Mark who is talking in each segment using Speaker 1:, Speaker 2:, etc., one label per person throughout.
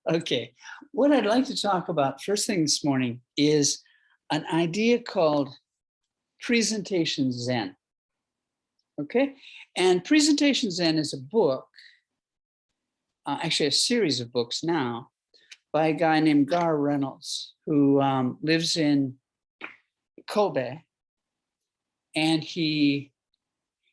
Speaker 1: Okay, what I'd like to talk about first thing this morning is an idea called Presentation Zen. Okay, and Presentation Zen is a book, actually a series of books now, by a guy named Gar Reynolds, who lives in Kobe, and he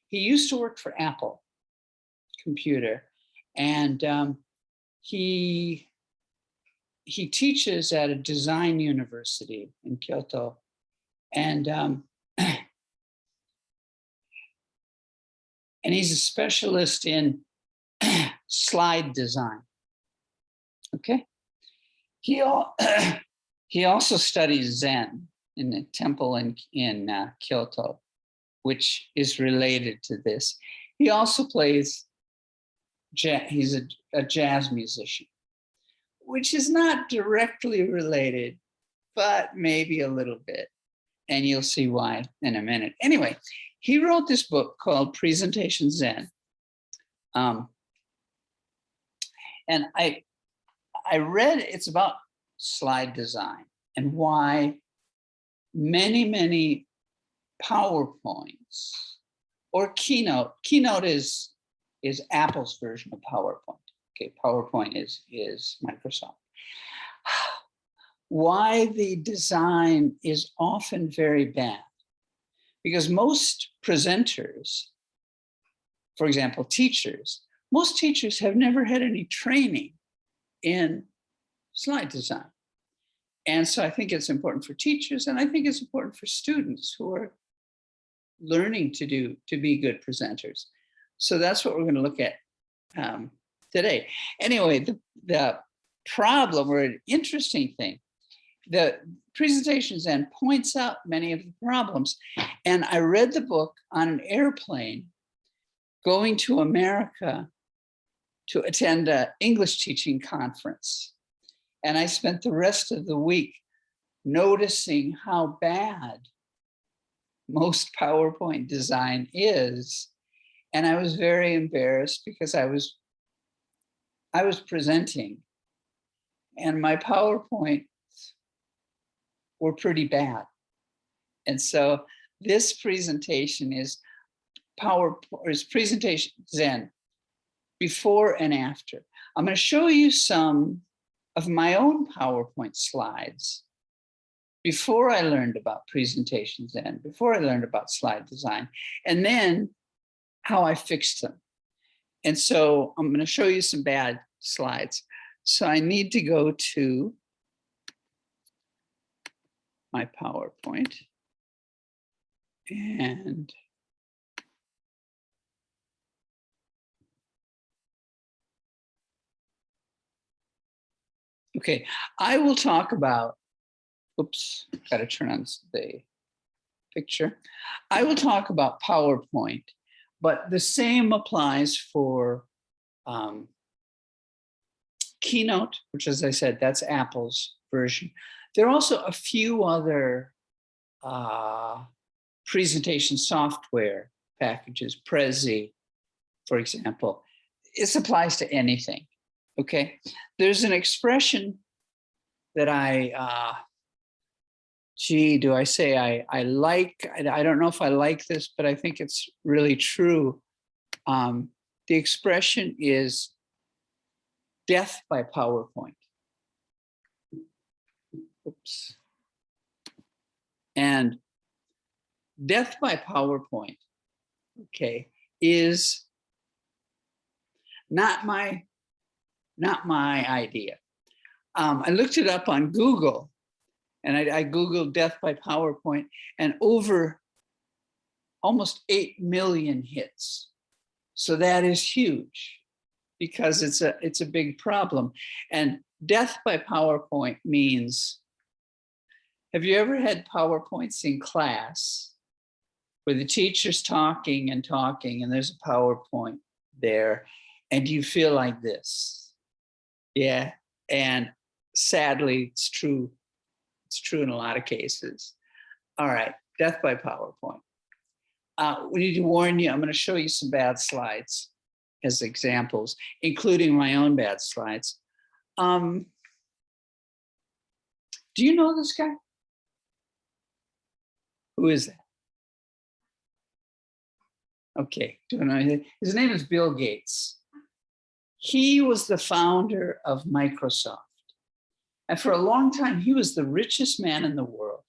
Speaker 1: used to work for Apple Computer, and he teaches at a design university in Kyoto, and and he's a specialist in slide design. Okay, he also studies Zen in a temple in Kyoto, which is related to this. He also plays jazz. He's a jazz musician, which is not directly related, but maybe a little bit. And you'll see why in a minute. Anyway, he wrote this book called Presentation Zen. And I read, it's about slide design and why many PowerPoints or Keynote is Apple's version of PowerPoint. Okay, PowerPoint is Microsoft. Why the design is often very bad. Because most presenters, for example, most teachers have never had any training in slide design. And so I think it's important for teachers, and I think it's important for students who are learning to be good presenters. So that's what we're going to look at today. Anyway, the problem, or an interesting thing, the Presentation Zen points out many of the problems. And I read the book on an airplane going to America to attend an English teaching conference. And I spent the rest of the week noticing how bad most PowerPoint design is. And I was very embarrassed because I was presenting and my PowerPoint were pretty bad. And so this presentation is Presentation Zen before and after. I'm going to show you some of my own PowerPoint slides before I learned about Presentation Zen, before I learned about slide design, and then how I fixed them. And so I'm going to show you some bad slides. So I need to go to my PowerPoint and okay, I will talk about, oops, got to turn on the picture. I will talk about PowerPoint, but the same applies for Keynote, which, as I said, that's Apple's version. There are also a few other presentation software packages, Prezi, for example. This applies to anything, okay? There's an expression that I like? I don't know if I like this, but I think it's really true. The expression is death by PowerPoint. Oops. And death by PowerPoint, okay, is not my idea. I looked it up on Google, and I Googled death by PowerPoint, and over almost 8 million hits. So that is huge because it's a big problem. And death by PowerPoint means, have you ever had PowerPoints in class where the teacher's talking and there's a PowerPoint there and you feel like this? Yeah, and sadly, it's true. It's true in a lot of cases. All right, death by PowerPoint. We need to warn you, I'm going to show you some bad slides as examples, including my own bad slides. Do you know this guy? Who is that? Okay, don't know anything. His name is Bill Gates. He was the founder of Microsoft. And for a long time, he was the richest man in the world.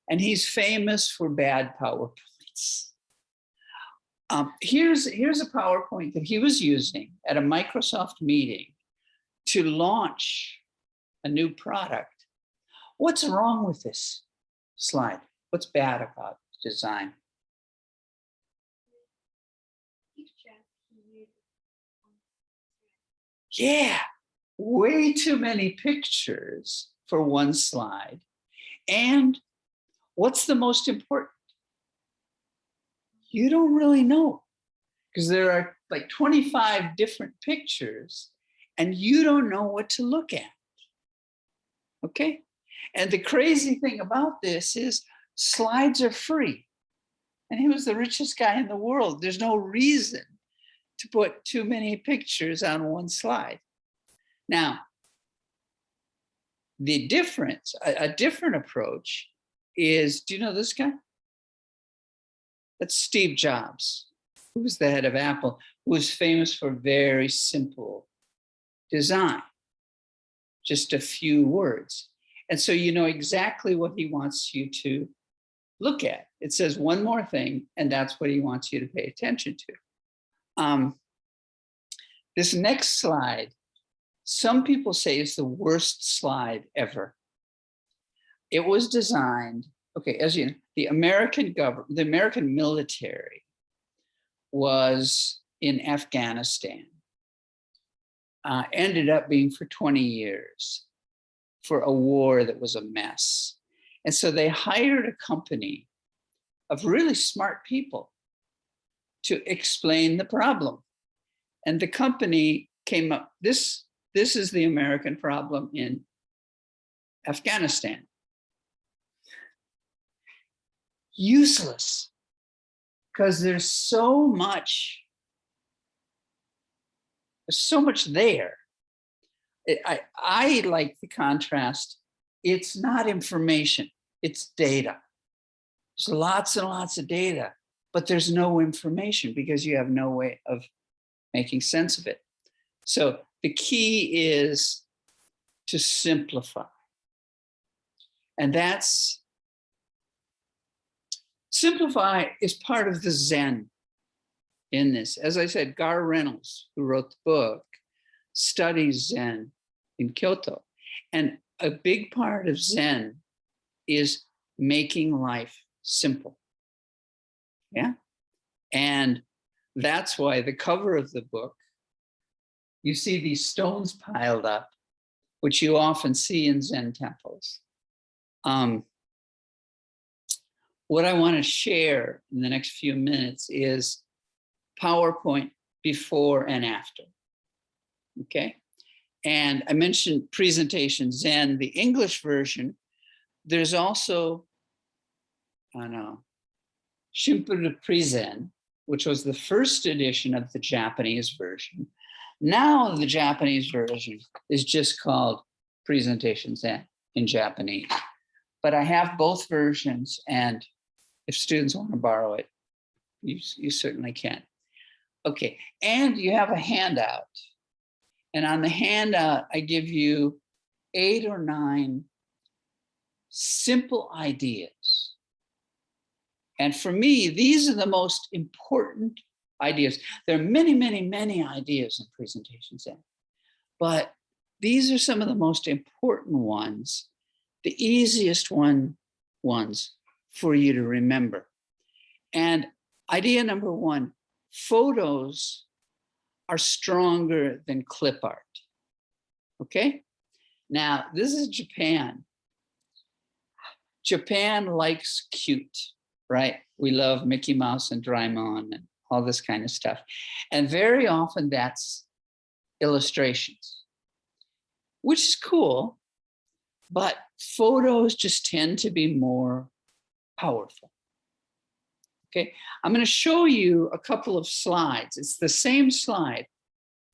Speaker 1: And he's famous for bad PowerPoints. Here's a PowerPoint that he was using at a Microsoft meeting to launch a new product. What's wrong with this slide? What's bad about design? Yeah, way too many pictures for one slide. And what's the most important? You don't really know, because there are like 25 different pictures and you don't know what to look at. Okay? And the crazy thing about this is slides are free. And he was the richest guy in the world. There's no reason to put too many pictures on one slide. Now, the difference, a different approach is, do you know this guy? That's Steve Jobs, who was the head of Apple, who was famous for very simple design, just a few words. And so you know exactly what he wants you to look at. It says one more thing, and that's what he wants you to pay attention to. This next slide, some people say is the worst slide ever. It was designed, okay, as you know, the American government, the American military was in Afghanistan, ended up being for 20 years for a war that was a mess. And so they hired a company of really smart people to explain the problem. And the company came up, this is the American problem in Afghanistan. Useless, because there's so much there. I like the contrast. It's not information, it's data. There's lots and lots of data, but there's no information because you have no way of making sense of it. So the key is to simplify. And simplify is part of the Zen in this. As I said, Gar Reynolds, who wrote the book, studies Zen in Kyoto. And a big part of Zen is making life simple. Yeah. And that's why the cover of the book, you see these stones piled up, which you often see in Zen temples. What I want to share in the next few minutes is PowerPoint before and after. Okay. And I mentioned Presentation Zen, the English version. There's also, Shimpuru Pzen, which was the first edition of the Japanese version. Now the Japanese version is just called Presentation Zen in Japanese. But I have both versions, and if students want to borrow it, you certainly can. Okay, and you have a handout. And on the handout, I give you 8 or 9 simple ideas. And for me, these are the most important ideas. There are many, many, many ideas in Presentation Zen, but these are some of the most important ones, the easiest ones for you to remember. And idea number 1, photos are stronger than clip art. Okay? Now, this is Japan. Japan likes cute, right? We love Mickey Mouse and Doraemon and all this kind of stuff. And very often that's illustrations, which is cool, but photos just tend to be more powerful. Okay, I'm going to show you a couple of slides. It's the same slide.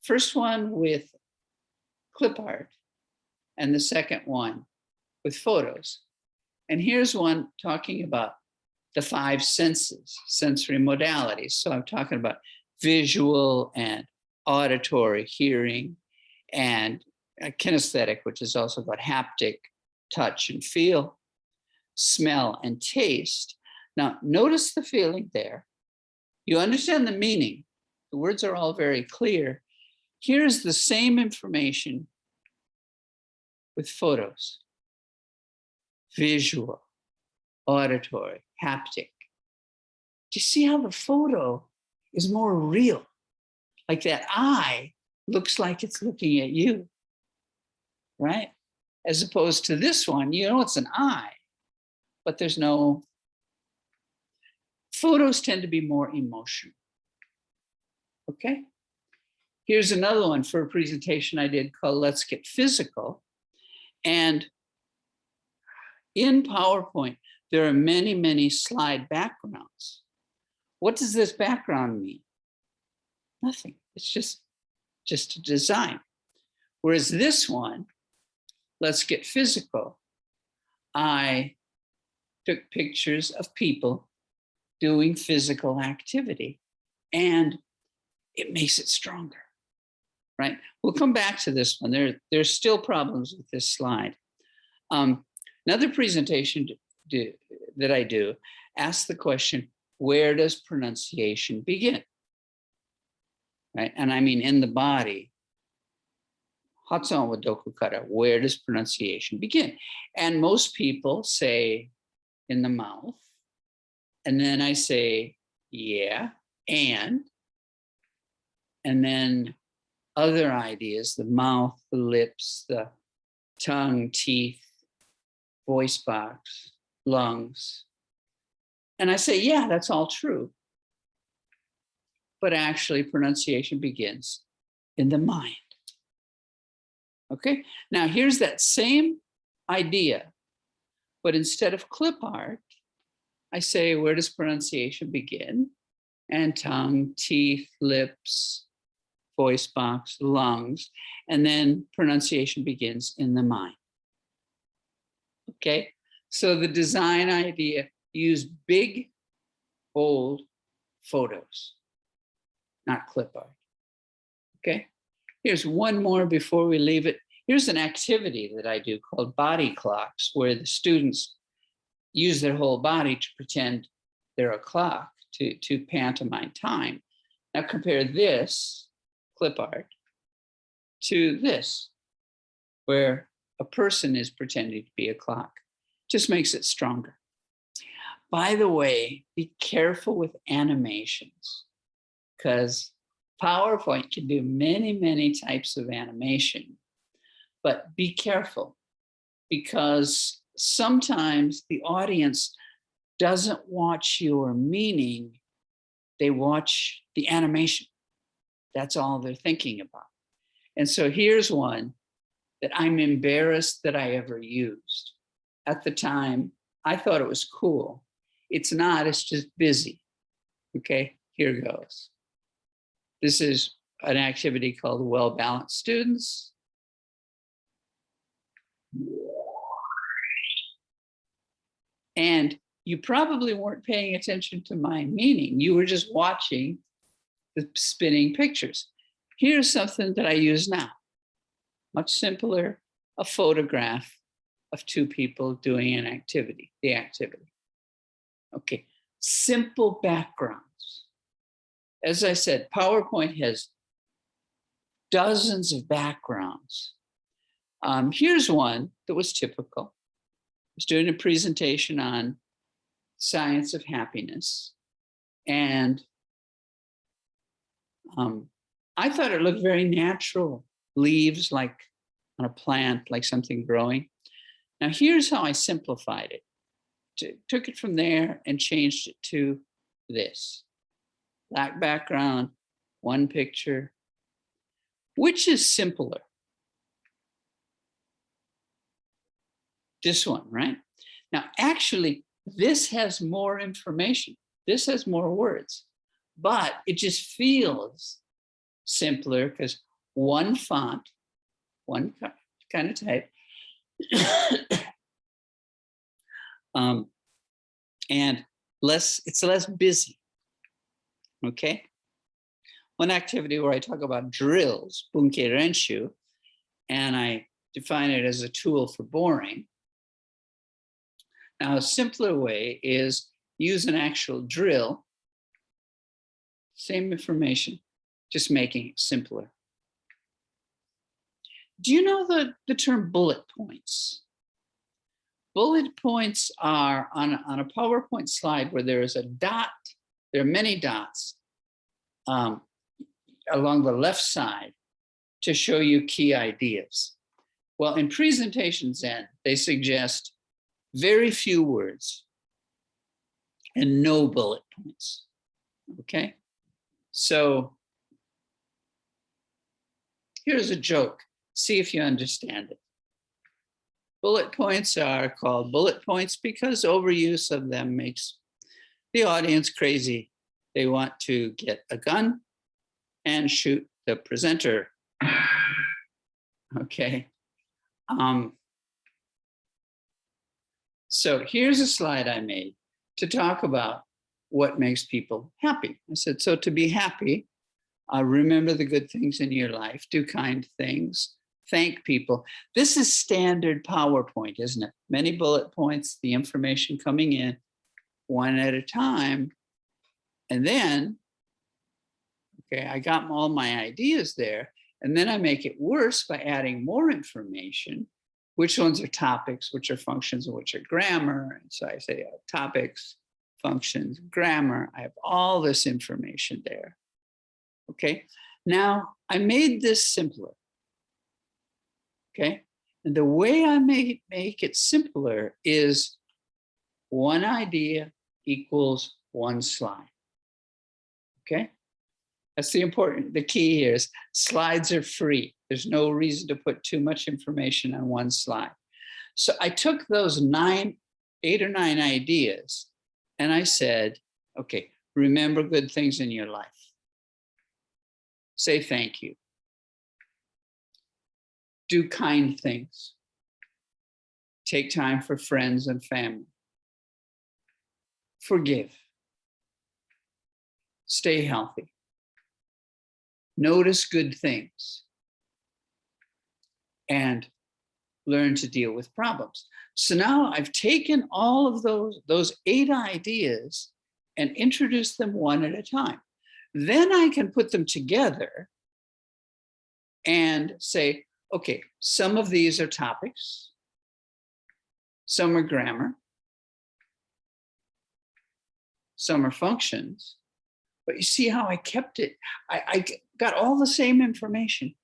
Speaker 1: First one with clip art, and the second one with photos. And here's one talking about the 5 senses, sensory modalities. So I'm talking about visual and auditory, hearing, and kinesthetic, which is also about haptic, touch and feel, smell and taste. Now, notice the feeling there. You understand the meaning. The words are all very clear. Here's the same information with photos. Visual, auditory, haptic. Do you see how the photo is more real? Like that eye looks like it's looking at you, right? As opposed to this one, you know it's an eye, but there's no. Photos tend to be more emotional. Okay? Here's another one for a presentation I did called Let's Get Physical. And in PowerPoint, there are many, many slide backgrounds. What does this background mean? Nothing. It's just a design. Whereas this one, Let's Get Physical, I took pictures of people doing physical activity, and it makes it stronger, right? We'll come back to this one. There's still problems with this slide. Another presentation that I do asks the question, where does pronunciation begin? Right? And I mean in the body. Hatsuon wa doku kara, where does pronunciation begin? And most people say in the mouth. And then I say, yeah, and then other ideas, the mouth, the lips, the tongue, teeth, voice box, lungs. And I say, yeah, that's all true. But actually, pronunciation begins in the mind. Okay, now here's that same idea, but instead of clip art, I say, where does pronunciation begin? And tongue, teeth, lips, voice box, lungs, and then pronunciation begins in the mind. Okay, so the design idea, use big, bold photos, not clip art. Okay, here's one more before we leave it. Here's an activity that I do called body clocks, where the students use their whole body to pretend they're a clock, to pantomime time. Now compare this clip art to this, where a person is pretending to be a clock. Just makes it stronger. By the way, be careful with animations, because PowerPoint can do many, many types of animation, but be careful, because sometimes the audience doesn't watch your meaning, they watch the animation. That's all they're thinking about. And so here's one that I'm embarrassed that I ever used. At the time, I thought it was cool. It's not, it's just busy. Okay, here goes. This is an activity called Well-Balanced Students. And you probably weren't paying attention to my meaning. You were just watching the spinning pictures. Here's something that I use now. Much simpler, a photograph of 2 people doing an activity, the activity. Okay, simple backgrounds. As I said, PowerPoint has dozens of backgrounds. Here's one that was typical. I was doing a presentation on science of happiness. And I thought it looked very natural. Leaves like on a plant, like something growing. Now here's how I simplified it. Took it from there and changed it to this. Black background, one picture. Which is simpler? This one, right? Now, actually, this has more information. This has more words, but it just feels simpler because one font, one kind of type. And it's less busy, okay? One activity where I talk about drills, bunke renshu, and I define it as a tool for boring. Now, a simpler way is use an actual drill, same information, just making it simpler. Do you know the term bullet points? Bullet points are on a PowerPoint slide where there is a dot, there are many dots along the left side to show you key ideas. Well, in Presentation Zen, they suggest very few words and no bullet points, okay? So here's a joke. See if you understand it. Bullet points are called bullet points because overuse of them makes the audience crazy. They want to get a gun and shoot the presenter. Okay. So here's a slide I made to talk about what makes people happy. I said, so to be happy, remember the good things in your life, do kind things, thank people. This is standard PowerPoint, isn't it? Many bullet points, the information coming in one at a time. And then, okay, I got all my ideas there. And then I make it worse by adding more information. Which ones are topics, which are functions, and which are grammar. And so I say topics, functions, grammar. I have all this information there. Okay, now I made this simpler. Okay, and the way I make it simpler is one idea equals one slide. Okay, that's the key here is slides are free. There's no reason to put too much information on one slide. So I took those 8 or 9 ideas and I said, okay, remember good things in your life. Say thank you. Do kind things. Take time for friends and family. Forgive. Stay healthy. Notice good things. And learn to deal with problems. So now I've taken all of those 8 ideas and introduced them one at a time. Then I can put them together and say, okay, some of these are topics, some are grammar, some are functions, but you see how I kept it? I got all the same information,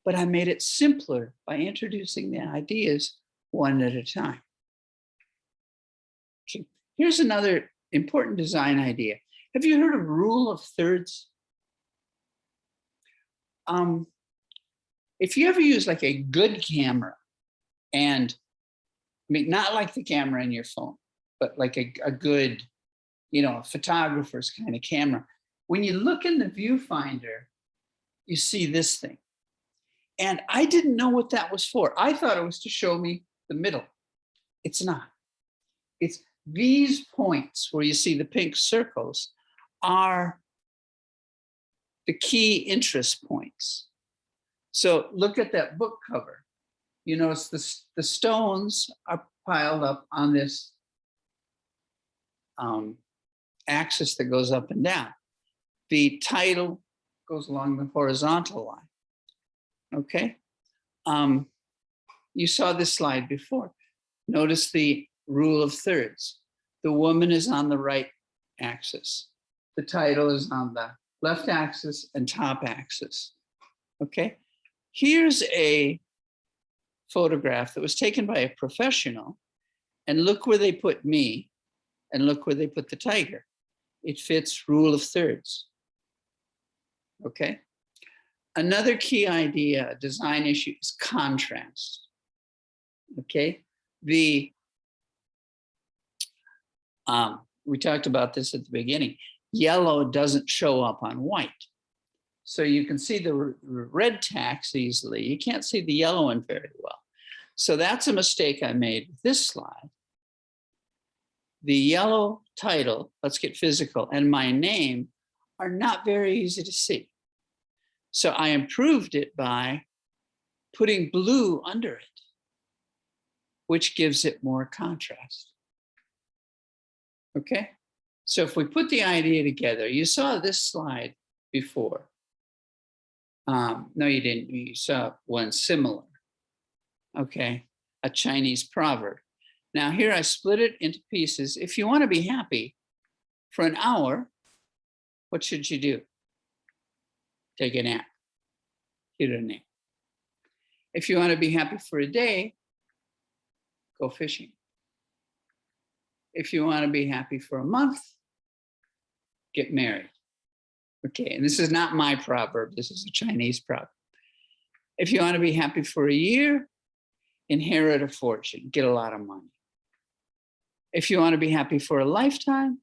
Speaker 1: but I made it simpler by introducing the ideas one at a time. Okay, here's another important design idea. Have you heard of rule of thirds? If you ever use like a good camera, and I mean, not like the camera in your phone, but like a good, photographer's kind of camera. When you look in the viewfinder, you see this thing. And I didn't know what that was for. I thought it was to show me the middle. It's not. It's these points where you see the pink circles are the key interest points. So look at that book cover. You notice the stones are piled up on this axis that goes up and down. The title goes along the horizontal line. Okay, you saw this slide before. Notice the rule of thirds. The woman is on the right axis. The title is on the left axis and top axis. Okay, here's a photograph that was taken by a professional, and look where they put me, and look where they put the tiger. It fits rule of thirds. Okay. Another key idea, a design issue, is contrast. Okay, we talked about this at the beginning. Yellow doesn't show up on white. So you can see the red text easily. You can't see the yellow one very well. So that's a mistake I made with this slide. The yellow title, Let's Get Physical, and my name are not very easy to see. So I improved it by putting blue under it, which gives it more contrast. Okay? So if we put the idea together, you saw this slide before. No, you didn't. You saw one similar. Okay, a Chinese proverb. Now here I split it into pieces. If you want to be happy for an hour, what should you do? Take a nap. Get a nap. If you want to be happy for a day, go fishing. If you want to be happy for a month, get married. Okay, and this is not my proverb. This is a Chinese proverb. If you want to be happy for a year, inherit a fortune, get a lot of money. If you want to be happy for a lifetime,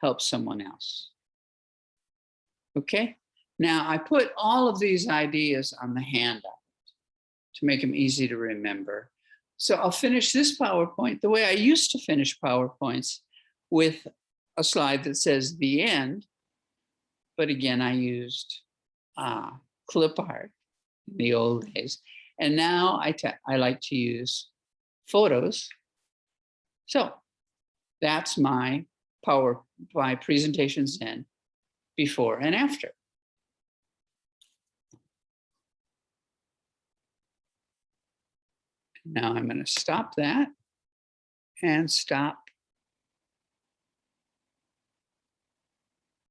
Speaker 1: help someone else. Okay? Now, I put all of these ideas on the handout to make them easy to remember. So I'll finish this PowerPoint the way I used to finish PowerPoints, with a slide that says the end. But again, I used clip art in the old days. And now I like to use photos. So that's my Presentation Zen before and after. Now I'm going to stop that and stop